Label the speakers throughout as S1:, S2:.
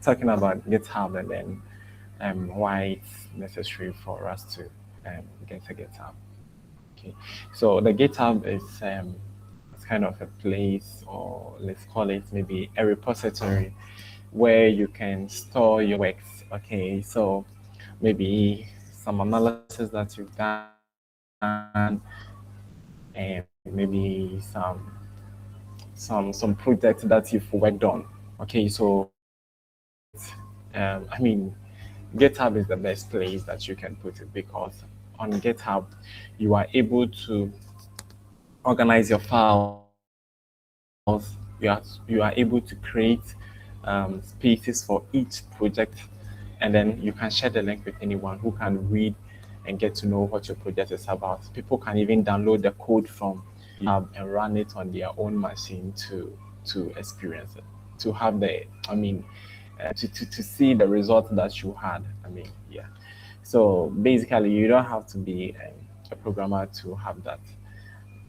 S1: talking about GitHub and then why it's necessary for us to get a GitHub. Okay, so the GitHub is it's kind of a place, or let's call it maybe a repository where you can store your works. Okay, so maybe some analysis that you've done, and maybe some projects that you've worked on. Okay, so I mean, GitHub is the best place that you can put it, because on GitHub you are able to organize your files. You are able to create spaces for each project, and then you can share the link with anyone who can read and get to know what your project is about. People can even download the code from GitHub and run it on their own machine to experience it, to have the, I mean, to see the result that you had. I mean, yeah. So basically, you don't have to be a programmer to have that,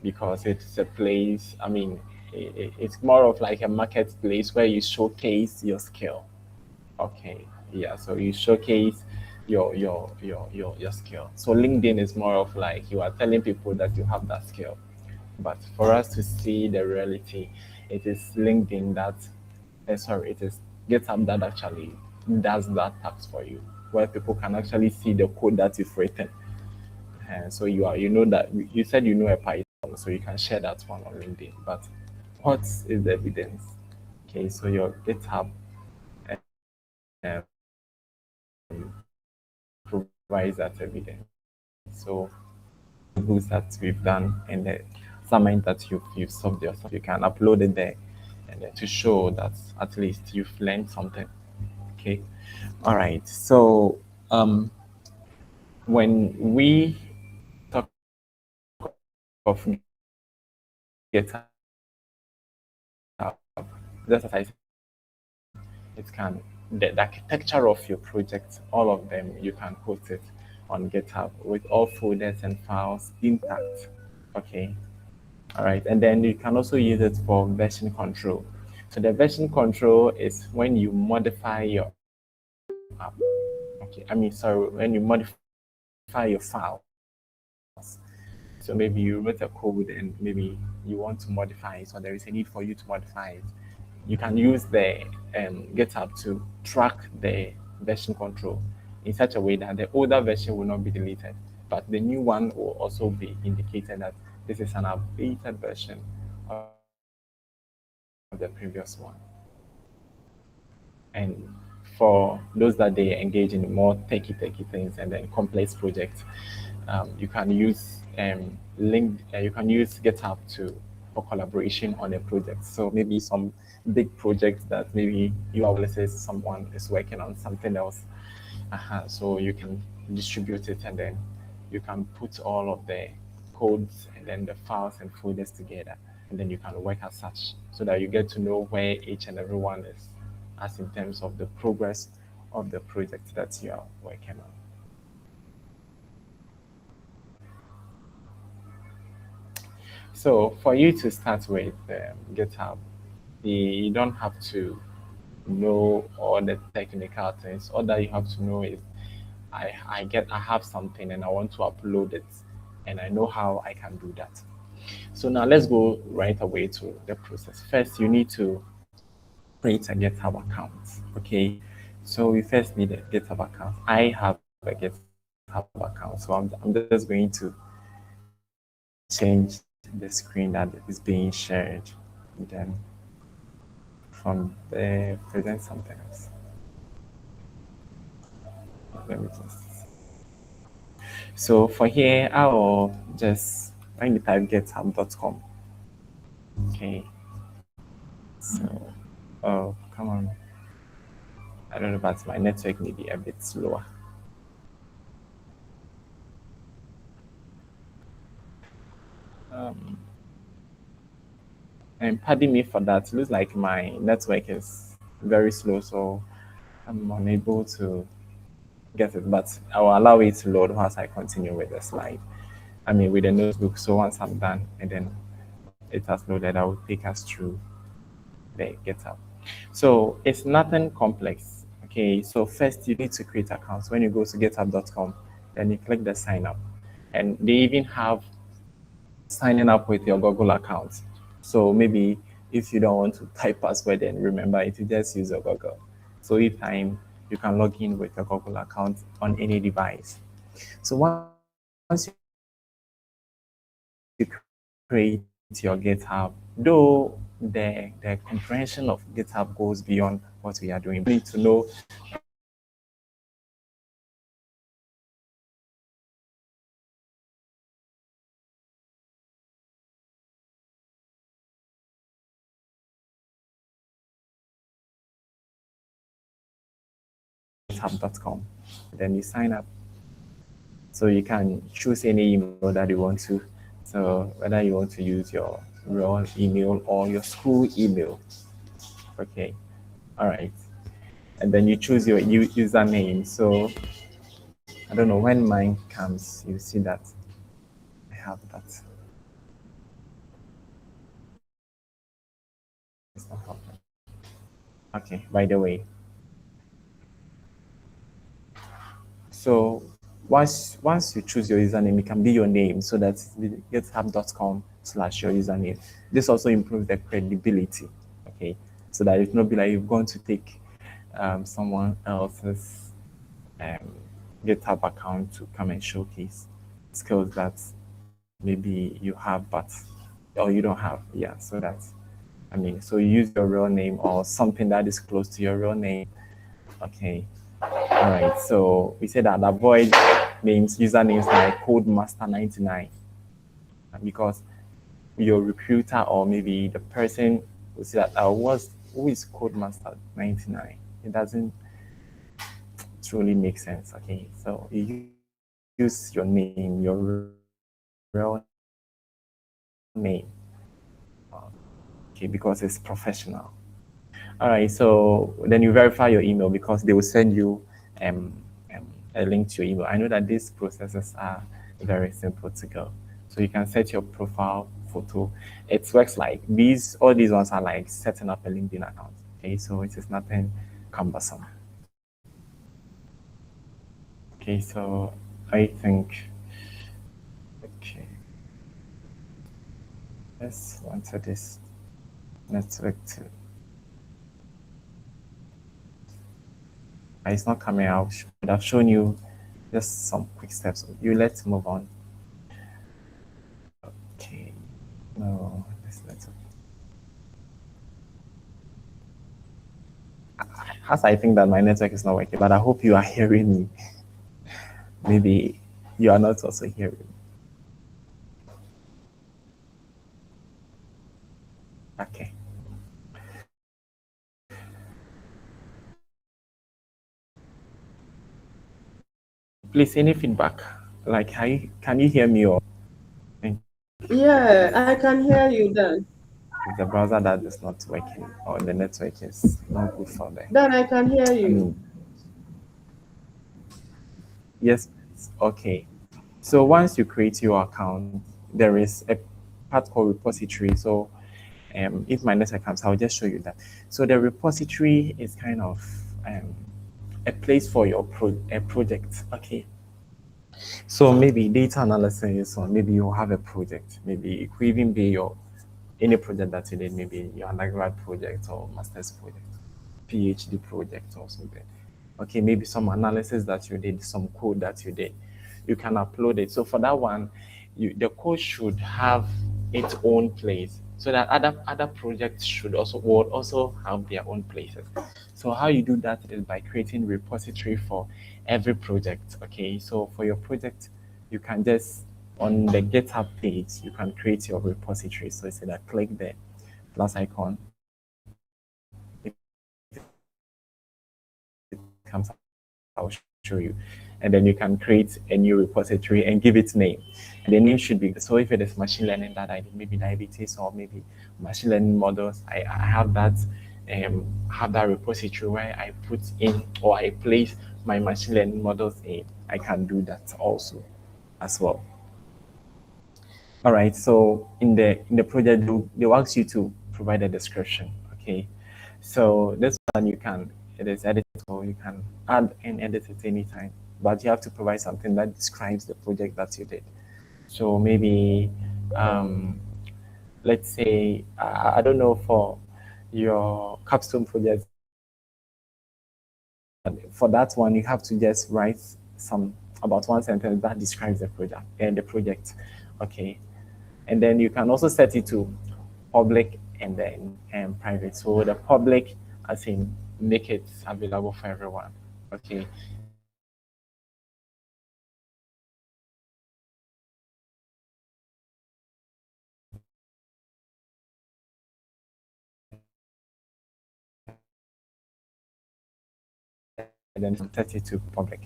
S1: because it's a place. I mean, it's more of like a marketplace where you showcase your skill. Okay, yeah. So you showcase your skill. So LinkedIn is more of like you are telling people that you have that skill. But for us to see the reality, it is LinkedIn that, sorry, it is GitHub that actually does that task for you, where people can actually see the code that you've written. And so you know that you said you know a Python, so you can share that one on LinkedIn. But what is the evidence? Okay, so your GitHub provides that evidence. So books that we've done and the assignment that you've solved yourself, you can upload it there, and then to show that at least you've learned something. Okay, all right. So when we talk of GitHub, just as I said, it can, the architecture of your project, all of them, you can host it on GitHub with all folders and files intact. Okay. All right. And then you can also use it for version control. So the version control is when you modify your app. Okay. I mean, sorry, when you modify your files. So maybe you wrote a code and maybe you want to modify it, so there is a need for you to modify it. You can use the GitHub to track the version control in such a way that the older version will not be deleted, but the new one will also be indicated that this is an updated version of the previous one. And for those that they engage in more techy things and then complex projects, you can use you can use GitHub for collaboration on a project. So maybe some big project that maybe you analysis, someone is working on something else. So you can distribute it, and then you can put all of the codes and then the files and folders together, and then you can work as such, so that you get to know where each and every one is, as in terms of the progress of the project that you are working on. So for you to start with GitHub, you don't have to know all the technical things. All that you have to know is I have something and I want to upload it, and I know how I can do that. So now let's go right away to the process. First, you need to create a GitHub account. Okay, so we first need a GitHub account. I have a GitHub account, so I'm just going to change the screen that is being shared, and then from there present something else. Let me just. So for here, I'll just let me type github.com. Okay. So, oh, come on. I don't know, but my network may be a bit slower. And pardon me for that. It looks like my network is very slow, so I'm unable to get it, but I will allow it to load whilst I continue with the slide. I mean, with the notebook. So once I'm done and then it has loaded, I will take us through the GitHub. So it's nothing complex. Okay, so first you need to create accounts. When you go to github.com, then you click the sign up. And they even have signing up with your Google account. So maybe if you don't want to type password and remember it, you just use your Google. So each time you can log in with your Google account on any device. So once you create your GitHub, though the comprehension of GitHub goes beyond what we are doing. You need to know github.com. Then you sign up. So you can choose any email that you want to. So whether you want to use your real email or your school email. Okay. All right. And then you choose your username. So I don't know when mine comes, you see that I have that. It's not helping. Okay. By the way, so once you choose your username, it can be your name. So that's github.com/your username. This also improves the credibility. Okay. So that it not be like you're going to take someone else's um, GitHub account to come and showcase skills that maybe you have, but or you don't have. Yeah. So that's, I mean, so you use your real name or something that is close to your real name. Okay. All right. So we said that avoid names, usernames like Codemaster99 because your recruiter or maybe the person will say that who is Codemaster99. It doesn't truly make sense. Okay. So you use your name, your real name. Okay, because it's professional. All right, so then you verify your email because they will send you um, a link to your email. I know that these processes are very simple to go. So you can set your profile photo. It works like these, all these ones are like setting up a LinkedIn account. Okay, so it is nothing cumbersome. Okay, so I think, okay, let's enter this network to, it's not coming out. But I've shown you just some quick steps. You let's move on. Okay. No, let's. As I think that my network is not working, but I hope you are hearing me. Maybe you are not also hearing me. Okay. Please, any feedback? Like, can you hear me or
S2: Yeah, I can hear you then.
S1: the browser that is not working or the network is not good for them?
S2: Then I can hear
S1: I
S2: you.
S1: mean, yes. Okay. So once you create your account, there is a part called repository. So if my network comes, I'll just show you that. So the repository is kind of a place for your project. Okay. So maybe data analysis, or maybe you have a project. Maybe it could even be your any project that you did, maybe your undergrad project or master's project, PhD project or something. Okay, maybe some analysis that you did, some code that you did, you can upload it. So for that one, the code should have its own place, so that other projects should also have their own places. So how you do that is by creating repository for every project. Okay, so for your project, you can just on the GitHub page, you can create your repository. So it's that click the plus icon. It comes, I'll show you. And then you can create a new repository and give it name. And the name should be, so if it is machine learning that I did, maybe diabetes or maybe machine learning models, I have that repository where I put in or I place my machine learning models in. I can do that also as well. All right. So in the project, they will ask you to provide a description. Okay. So this one you can it is editable. You can add and edit it anytime, but you have to provide something that describes the project that you did. So maybe, um, let's say, I don't know, for your capstone project, for that one, you have to just write some about one sentence that describes the project and the project. Okay. And then you can also set it to public and then private. So the public, as in make it available for everyone. Okay. And then the private, as in and then set it to public.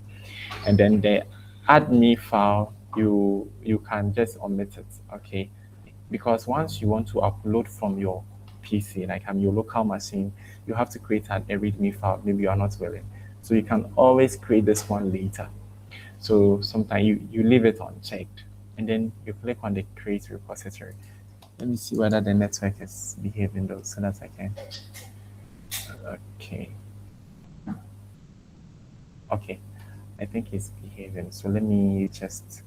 S1: And then the add me file, you can just omit it. Okay. Because once you want to upload from your PC, like your local machine, you have to create a readme file. Maybe you are not willing. So you can always create this one later. So sometimes you leave it unchecked and then you click on the create repository. Let me see whether the network is behaving though so that I can. Okay. Okay. I think it's behaving. So let me just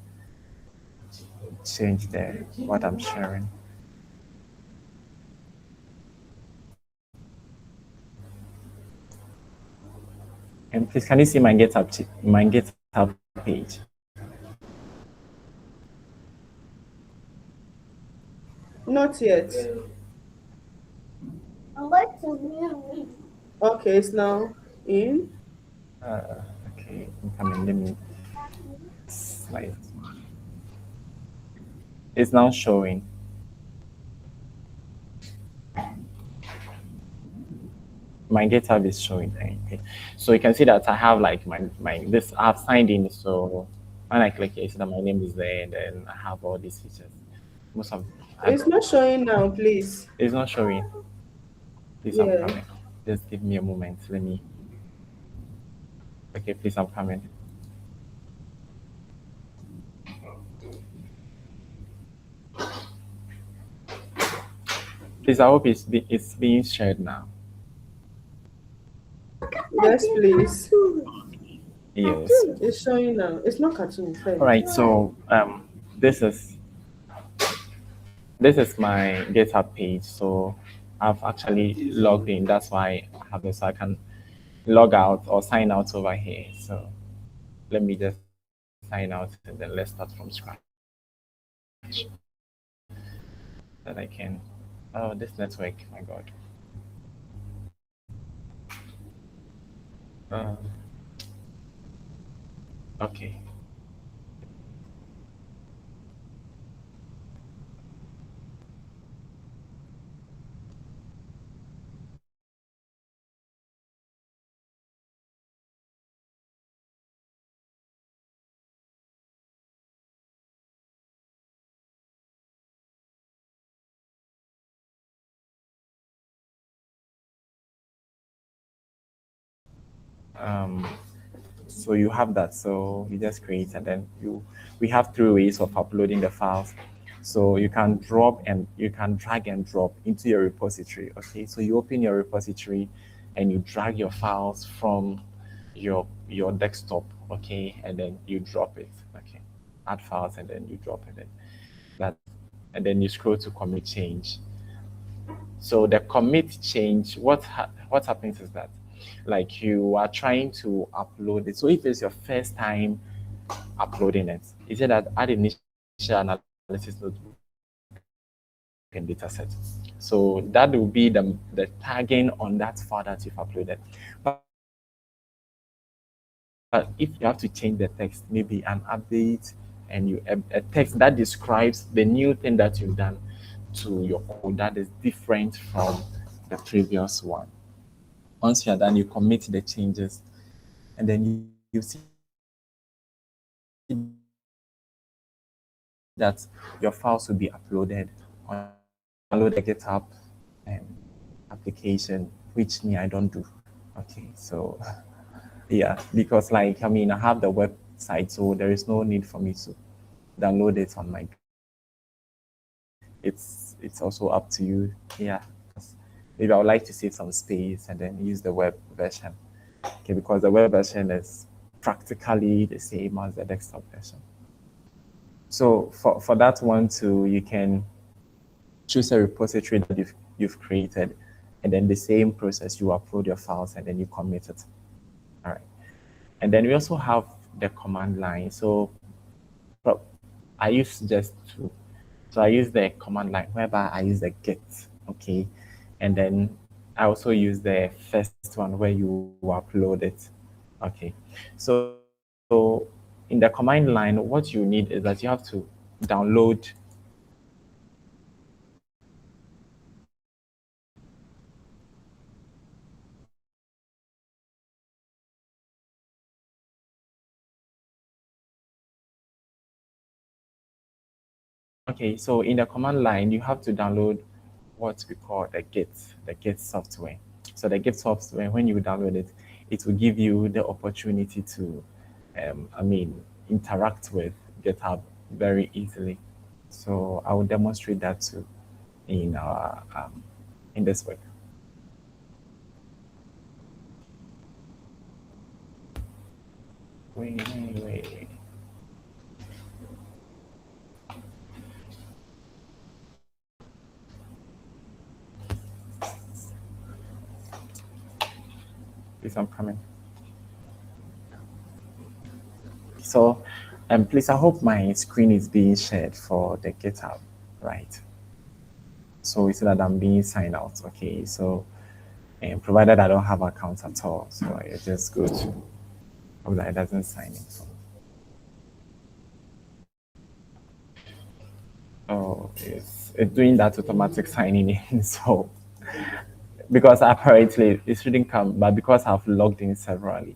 S1: change the what I'm sharing. And please, can you see my GitHub page?
S2: Not yet. Okay, it's now in.
S1: Okay, I'm coming. Let me slide. It's now showing. My GitHub is showing. Okay. So you can see that I have like my this I've signed in. So when I click here, see that my name is there, and then I have all these features. Most of
S2: It's not showing now, please.
S1: it's not showing. Please, I'm
S2: Yeah.
S1: coming. Just give me a moment. Let me. Okay, please, I'm coming. Please, I hope it's being shared now.
S2: Yes, please.
S1: Yes.
S2: It's showing now. It's not catching fair.
S1: All right. So this is this is my GitHub page. So I've actually logged in. That's why I have this. So I can log out or sign out over here. So let me just sign out and then let's start from scratch. That I can. Oh, this network. My God. Uh, okay. Um, so you have that. So you just create and then we have three ways of uploading the files. So you can drag and drop into your repository. Okay. So you open your repository and you drag your files from your desktop. Okay. And then you drop it. Okay. Add files and then you drop it. That and then you scroll to commit change. So the commit change, what happens is that like you are trying to upload it. So if it's your first time uploading it, you said that add initial analysis notebook and data set. So that will be the tagging on that file that you've uploaded. But if you have to change the text, maybe an update and a text that describes the new thing that you've done to your code that is different from the previous one. Once you're done, you commit the changes, and then you see that your files will be uploaded on download the GitHub um, application, which me I don't do. Okay, so yeah, because like I mean I have the website, so there is no need for me to download it on my. It's also up to you. Yeah, maybe I would like to save some space and then use the web version. Okay, because the web version is practically the same as the desktop version. So for that one too, you can choose a repository that you've created, and then the same process, you upload your files and then you commit it. All right. And then we also have the command line. So I use just two. So I use the command line whereby I use the git, okay, and then I also use the first one where you upload it, okay. So in the command line, what you need is that you have to download Okay, so in the command line, you have to download what we call the Git software. So the Git software, when you download it, it will give you the opportunity to, interact with GitHub very easily. So I will demonstrate that too in our in this work. Wait. Please, I'm coming. So, please, I hope my screen is being shared for the GitHub, right? So it's that I'm being signed out. Okay, so and provided I don't have accounts at all, so I just go to hope that it doesn't sign in. Oh, it's doing that automatic signing in. So because apparently it shouldn't come, but because I've logged in severally,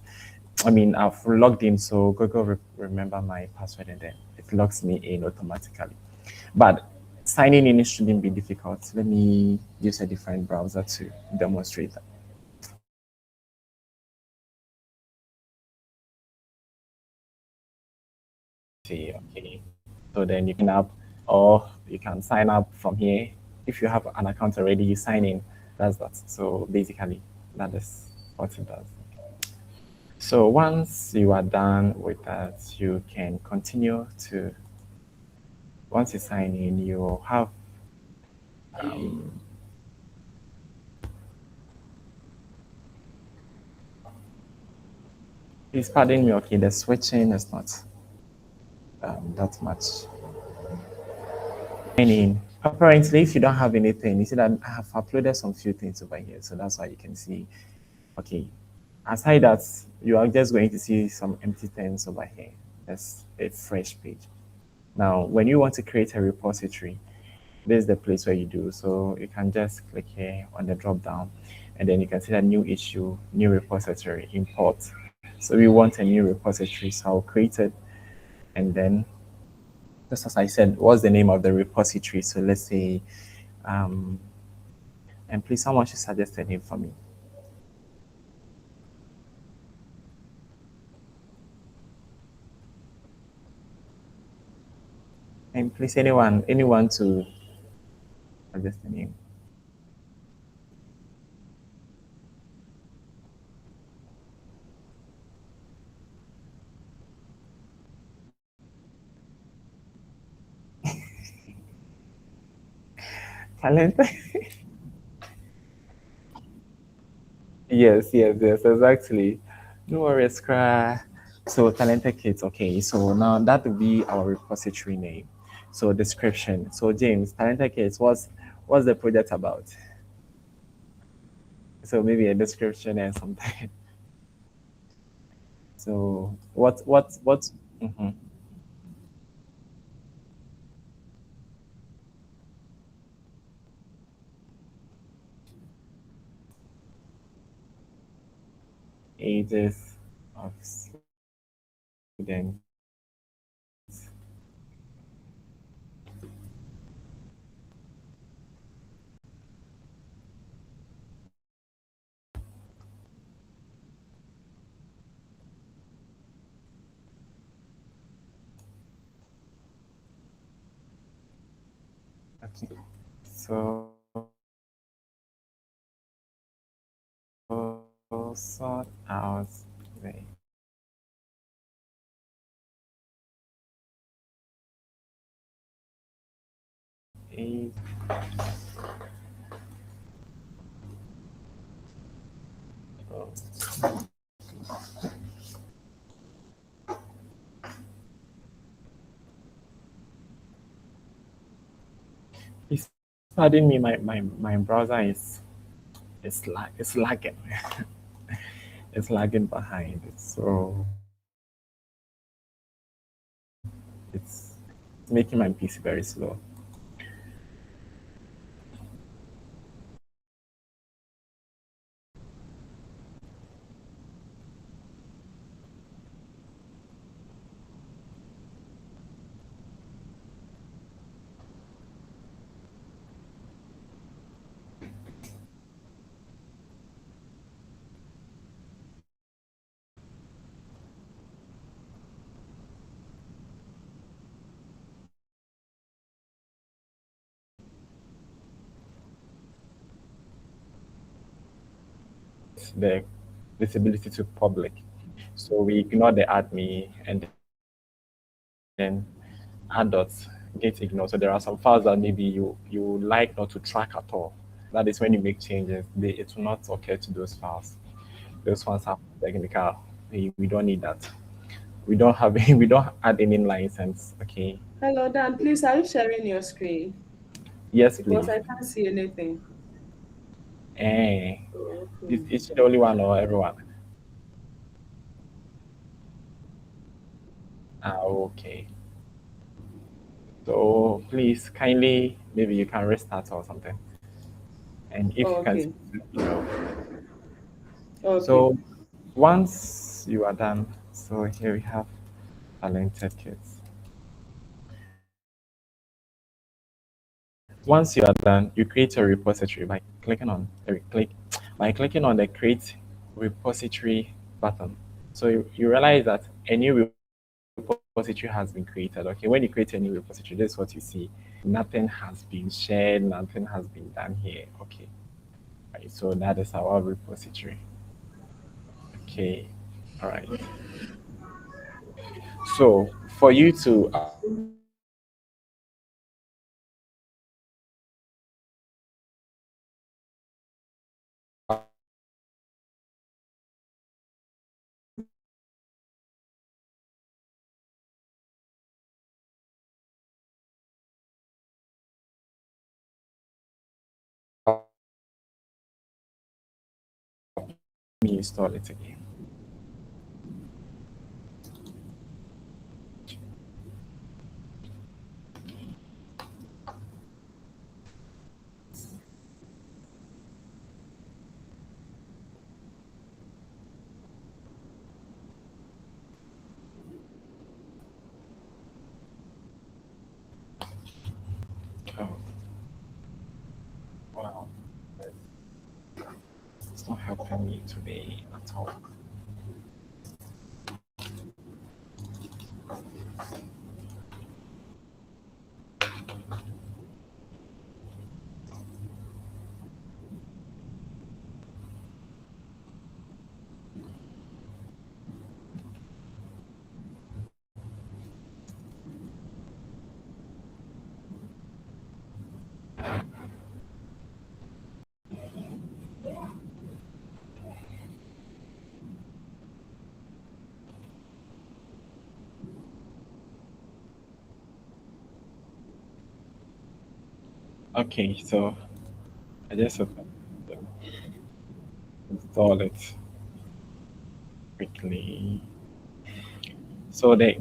S1: I've logged in, so Google remember my password and then it logs me in automatically. But signing in shouldn't be difficult. Let me use a different browser to demonstrate that. See, okay. So then you can up or you can sign up from here. If you have an account already, you sign in. That's that. So basically, that is what it does. So once you are done with that, you can continue to, once you sign in, you have, um, please pardon me, okay, the switching is not that much. Sign in. Apparently, if you don't have anything, you see that I have uploaded some few things over here. So that's why you can see, okay, aside that, you are just going to see some empty things over here. That's a fresh page. Now, when you want to create a repository, this is the place where you do. So you can just click here on the drop down, and then you can see that new issue, new repository, import. So we want a new repository, so I'll create it. And then, just as I said, what's the name of the repository? So let's say, um, and please, someone should suggest a name for me. And please, anyone to suggest a name. Talent. Yes, exactly. No worries, cry. So talented kids, okay. So now that will be our repository name. So description. So James, talented kids, what's the project about? So maybe a description and something. So what? Mhm. Ages of students. Okay. So sort out the age. Please pardon me, my browser is lagging. It's lagging behind. So it's making my PC very slow. The visibility to public. So we ignore the admin and then adults get ignored. So there are some files that maybe you like not to track at all. That is when you make changes, it will not occur to those files. Those ones have technical. We don't need that. We don't have we don't add any license. Okay.
S2: Hello, Dan. Please, are you sharing your screen?
S1: Yes,
S2: Because
S1: please.
S2: I can't see anything.
S1: Eh.
S2: Okay.
S1: Is she the only one or everyone? Ah, okay. So please kindly maybe you can restart or something. And if you can,
S2: Okay.
S1: you know.
S2: Okay.
S1: So once you are done, so here we have talented kids. Once you are done, you create a repository by clicking on the create repository button. So you realize that a new repository has been created. Okay, when you create a new repository, this is what you see. Nothing has been shared, nothing has been done here. Okay, right, so that is our repository. Okay, all right. So for you to me install it again. Oh, wow. It's not helping me today at all. Okay, so I just install it quickly. So the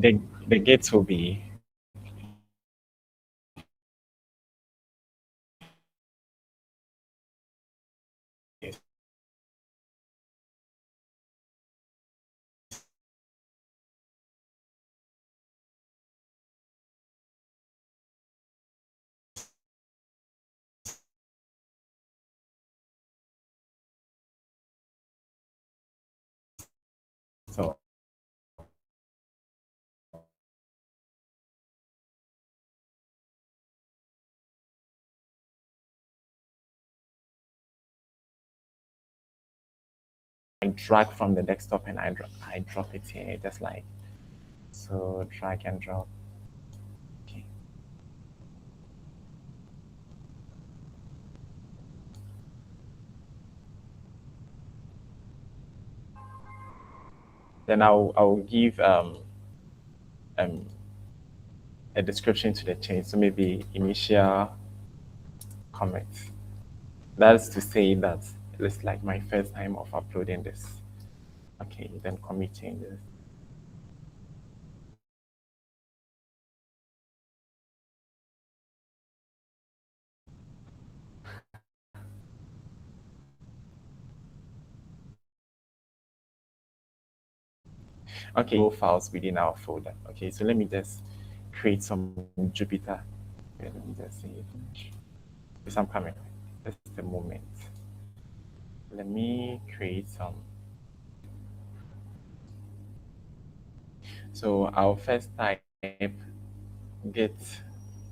S1: gates will be so drag from the desktop and I drop it here, just like so. Drag and drop. Okay. Then I'll give a description to the change. So maybe initial comment. That's to say that it's like my first time of uploading this. Okay, then commit changes. Okay, files within our folder. Okay, so let me just create some Jupyter. Okay, let me just say finish. Yes, I'm coming. Just a moment. Let me create some. So I'll first type git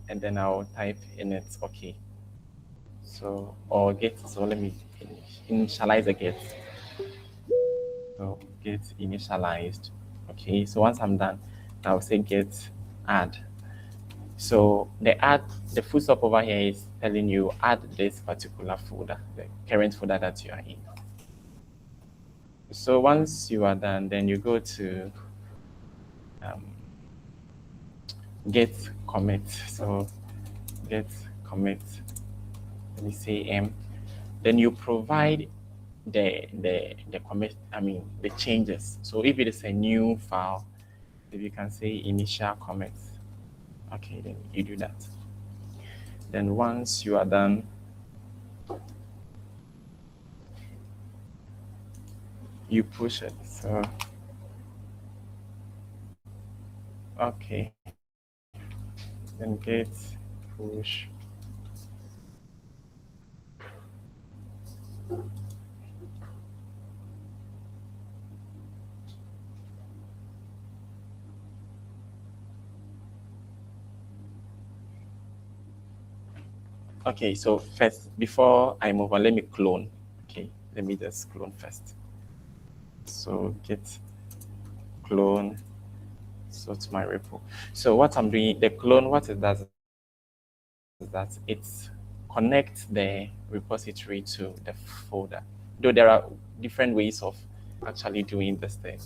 S1: and then I'll type init. Okay. So or git. So let me initialize the git. So git initialized. Okay. So once I'm done, I'll say git add. So the full stop over here is telling you add this particular folder, the current folder that you are in. So once you are done, then you go to git commit. So git commit. Let me say then you provide the commit. I mean the changes. So if it is a new file, if you can say initial commit. Okay, then you do that. Then once you are done, you push it. So okay, then git push. Okay, so first, before I move on, let me clone. Okay, let me just clone first. So git clone. So it's my repo. So what I'm doing, the clone, what it does is that it connects the repository to the folder. Though there are different ways of actually doing this thing.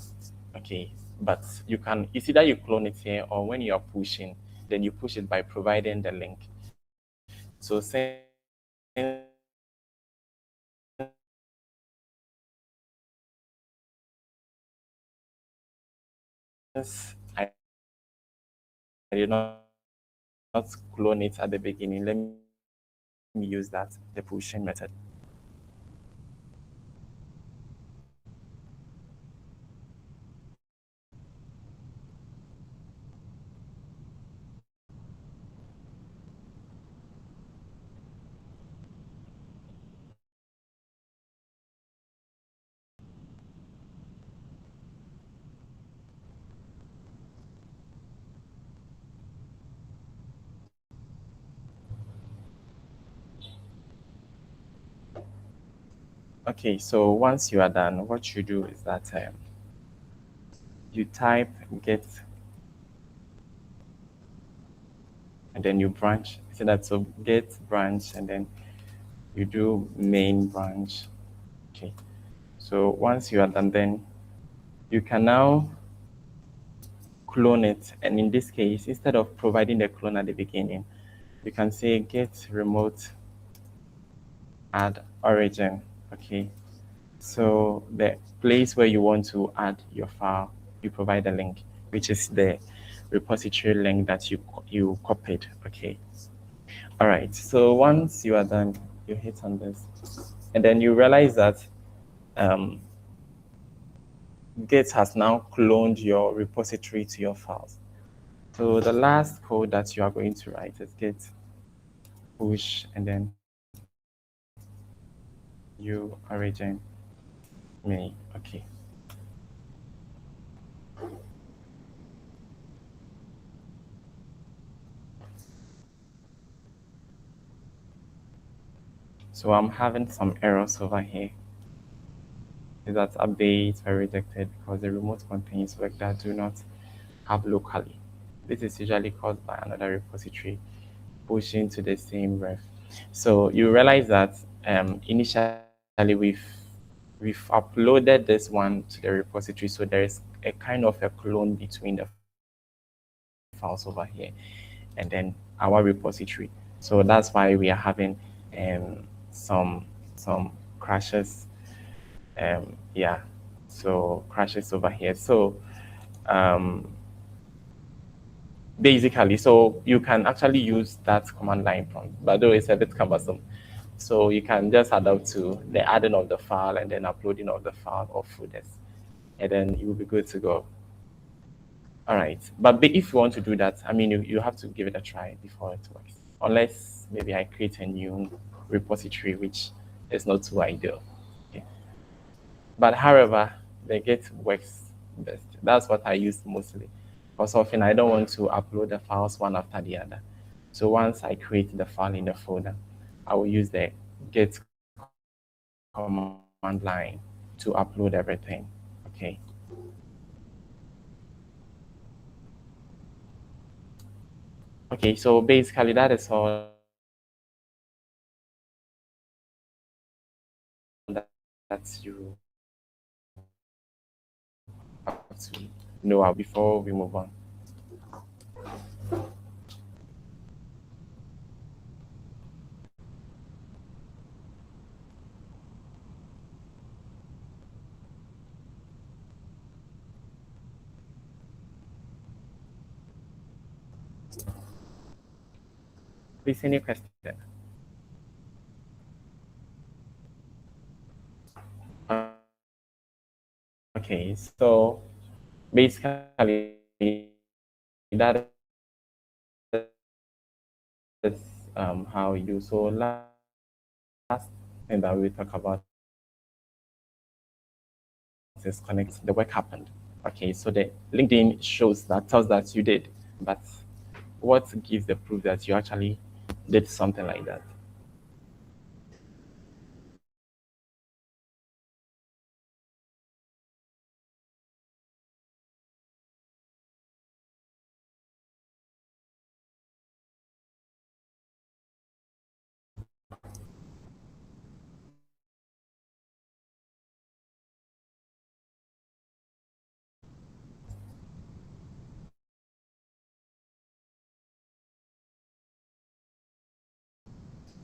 S1: Okay, but it's either you clone it here or when you are pushing, then you push it by providing the link. So since I did not clone it at the beginning, let me use that, the pushing method. Okay, so once you are done, what you do is that you type git and then you branch. So that's so git branch and then you do main branch. Okay, so once you are done, then you can now clone it. And in this case, instead of providing the clone at the beginning, you can say git remote add origin. Okay, so the place where you want to add your file, you provide a link, which is the repository link that you copied. Okay. All right. So once you are done, you hit on this, and then you realize that Git has now cloned your repository to your files. So the last code that you are going to write is git push and then you origin me. Okay. So I'm having some errors over here. is that updates were rejected because the remote contains work that do not have locally. This is usually caused by another repository pushing to the same ref. So you realize that initially we've uploaded this one to the repository, so there is a kind of a clone between the files over here and then our repository. So that's why we are having some crashes. Yeah, so crashes over here. So um, basically, so you can actually use that command line prompt, but though it's a bit cumbersome. So you can just adapt to the adding of the file and then uploading of the file or folders, and then you will be good to go. All right, but if you want to do that, I mean, you have to give it a try before it works. Unless maybe I create a new repository, which is not too ideal. Okay. But however, the Git works best. That's what I use mostly. Because often I don't want to upload the files one after the other. So once I create the file in the folder, I will use the Git command line to upload everything. Okay. Okay, so basically that is all that you have to know before we move on. Please, any question? Okay, so basically that is how you do. So last thing that we talk about is connect the work happened. Okay, so the LinkedIn shows that tells that you did, but what gives the proof that you actually did something like that?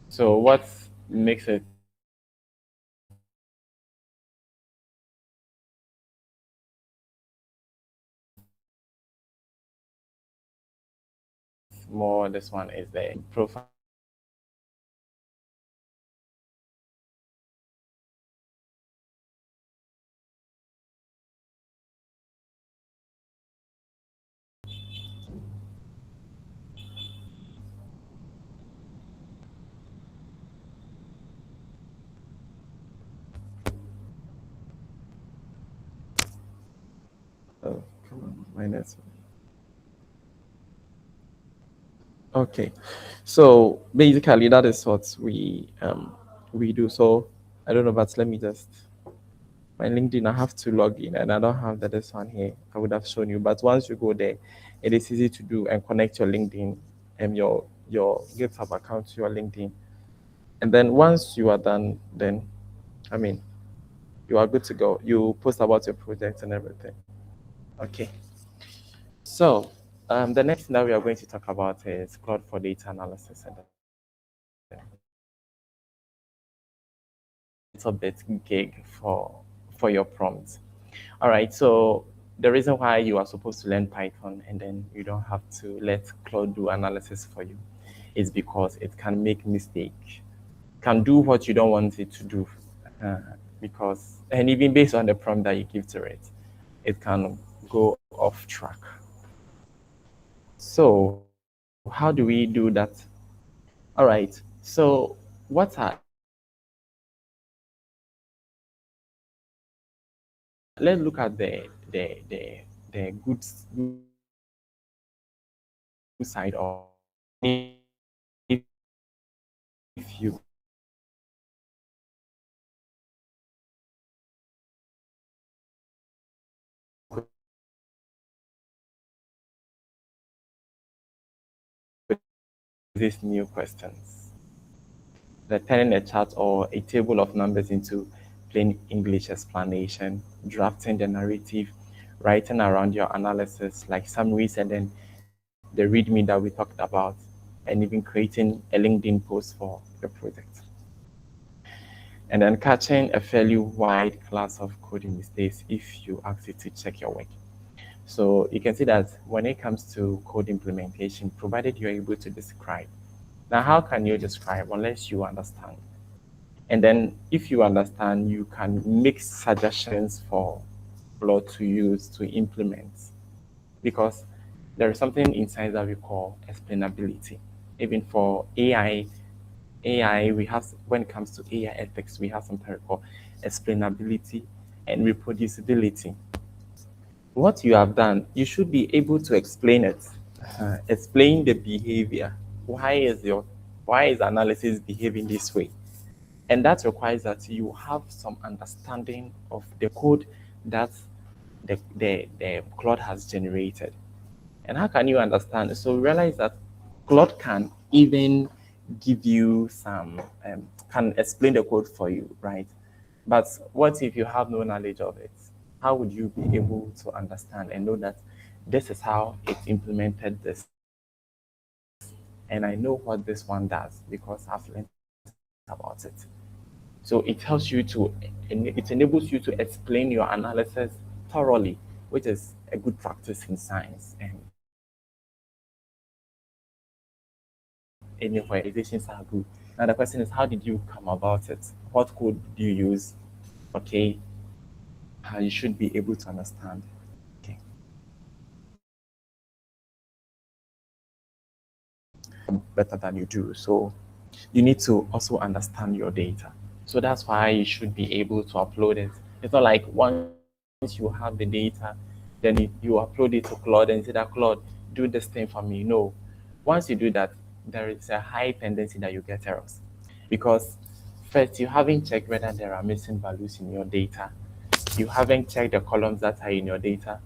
S1: So what makes it more this one is the profile. Oh, come on, minus. Okay, so basically that is what we do. So I don't know, but let me just my LinkedIn. I have to log in, and I don't have this one here. I would have shown you, but once you go there, it is easy to do and connect your LinkedIn and your GitHub account to your LinkedIn. And then once you are done, then I mean you are good to go. You post about your project and everything. Okay. So the next thing that we are going to talk about is Cloud for data analysis and little bit gig for your prompts. All right. So the reason why you are supposed to learn Python and then you don't have to let Claude do analysis for you is because it can make mistake, can do what you don't want it to do, because and even based on the prompt that you give to it, it can go off track. So how do we do that? All right. So what are let's look at the good side of if you these new questions. Like turning a chart or a table of numbers into plain English explanation, drafting the narrative, writing around your analysis like summaries, and then the README that we talked about, and even creating a LinkedIn post for your project. And then catching a fairly wide class of coding mistakes if you ask it to check your work. So you can see that when it comes to code implementation, provided you're able to describe. Now, how can you describe unless you understand? And then if you understand, you can make suggestions for Claude to use to implement, because there is something inside that we call explainability. Even for AI, we have, when it comes to AI ethics, we have something we call explainability and reproducibility. What you have done, you should be able to explain it. Explain the behavior. Why is analysis behaving this way? And that requires that you have some understanding of the code that the Claude has generated. And how can you understand? So realize that Claude can even give you some, can explain the code for you, right? But what if you have no knowledge of it? How would you be able to understand and know that this is how it implemented this? And I know what this one does because I've learned about it. So it helps you to, it enables you to explain your analysis thoroughly, which is a good practice in science. And anywhere, organizations are good. Now the question is, how did you come about it? What code do you use? Okay, you should be able to understand. Okay, better than you do. So you need to also understand your data. So that's why you should be able to upload it. It's not like once you have the data, then you upload it to Claude and say that Claude, do this thing for me. No. Once you do that, there is a high tendency that you get errors. Because first, you haven't checked whether there are missing values in your data. You haven't checked the columns that are in your data.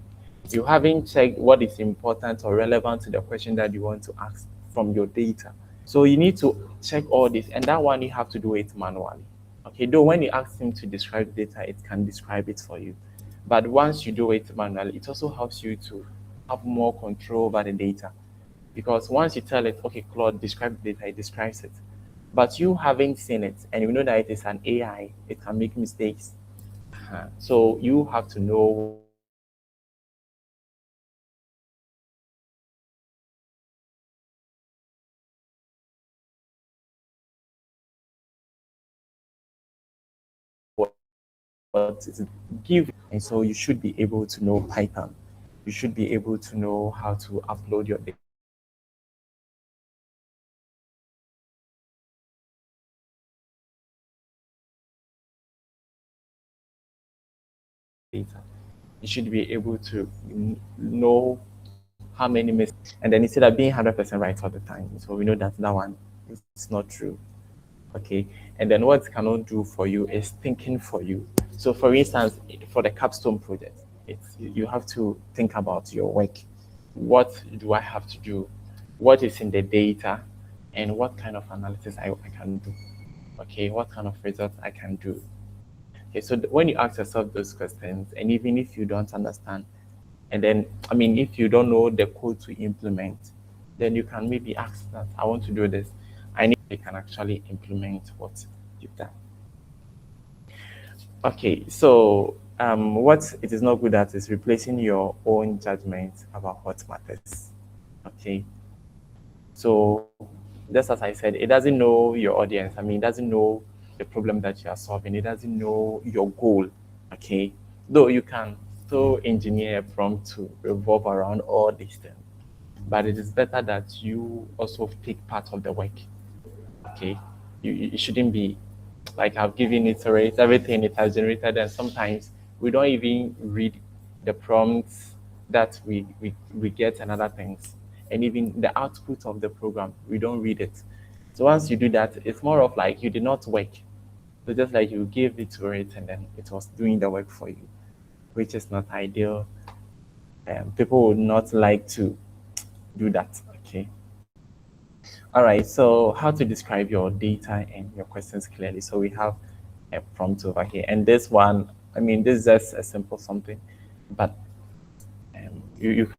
S1: You haven't checked what is important or relevant to the question that you want to ask from your data. So you need to check all this, and that one you have to do it manually. Okay, though when you ask him to describe the data, it can describe it for you. But once you do it manually, it also helps you to have more control over the data. Because once you tell it, okay, Claude, describe the data, it describes it. But you haven't seen it, and you know that it is an AI, it can make mistakes. So you have to know what is important and what is relevant to the question that you want to ask. And then you have to know how to upload your data. Okay, so you should be able to know what is given, and so you should be able to know Python. You should be able to know how to upload your data. You should be able to know how to explain your data. You should be able to know data. You should be able to know how many mistakes, and then instead of being 100% right all the time. So we know that that one is not true. Okay, and then what it cannot do for you is thinking for you. So for instance, for the capstone project, it's, you have to think about your work. What do I have to do? What is in the data? And what kind of analysis I can do? Okay, what kind of results I can do? Okay, so when you ask yourself those questions, and even if you don't understand, and then, I mean, if you don't know the code to implement, then you can maybe ask that, I want to do this. I need you can actually implement what you've done. Okay, so what it is not good at is replacing your own judgment about what matters. Okay, so just as I said, it doesn't know your audience. I mean, it doesn't know the problem that you are solving. It doesn't know your goal. Okay, though you can still engineer a prompt to revolve around all these things, but it is better that you also pick part of the work. Okay, you shouldn't be like, I've given it already everything it has generated, and sometimes we don't even read the prompts that we get and other things, and even the output of the program, we don't read it. So once you do that, it's more of like you did not work. So just like you gave it to it and then it was doing the work for you, which is not ideal. People would not like to do that. Okay. All right, so how to describe your data and your questions clearly. So we have a prompt over here, and this one, I mean, this is just a simple something, but you can